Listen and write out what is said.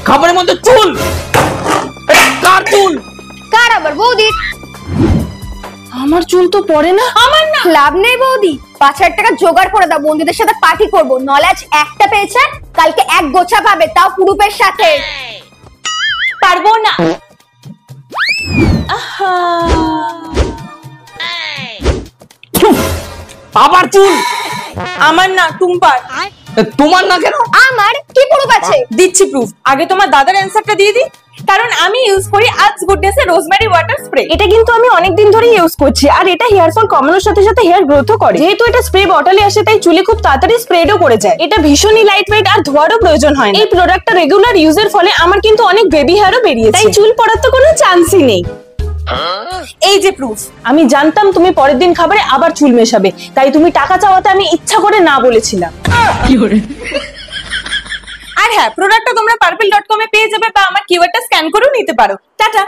খাবারের মধ্যে চুল, কার চুল? কার আবার? বৌদি। আমার চুল তো পড়ে না। আমার না। লাভ নেই বৌদি, 5,000 টাকা জোগাড় করে দাও, বন্ধুদের সাথে পার্টি করবো। নলেজ একটা পেয়েছে, কালকে এক গোছা পাবে, তাও পুরুপের সাথে। পারবো না। আবার চুল? আমার না, টুম্পার। তোমার না কেন? আমার কি প্রুফ আছে? দিচ্ছি প্রুফ। আগে তোমার দাদার অ্যানসারটা দিয়ে দিই। কারণ আমি ইউজ করি আজ গুডনেস এর রোজমেরি ওয়াটার স্প্রে। এটা কিন্তু আমি অনেকদিন ধরে ইউজ করছি, আর এটা হেয়ার ফল কমানোর সাথে সাথে হেয়ার গ্রোথও করে। যেহেতু এটা স্প্রে বটলে আসে, তাই চুলে খুব তাড়াতাড়ি স্প্রেডও করে যায়। এটা ভীষণই লাইট ওয়েট, আর ধোয়ারও প্রয়োজন হয় না। এই প্রোডাক্টটা রেগুলার ইউজের ফলে আমার কিন্তু অনেক বেবি হেয়ারও বেরিয়েছে, তাই চুল পড়ার তো কোনো চান্সই নেই। এই যে প্রুফ। আমি জানতাম তুমি পরের দিন খাবারে আবার চুল মেশাবে, তাই তুমি টাকা চাওয়াতে আমি ইচ্ছা করে না বলেছিলাম। আর হ্যাঁ, প্রোডাক্টটা তোমরা purple.com এ পেয়ে যাবে, বা আমার কিউআরটা স্ক্যান করেও নিতে পারো। টাটা।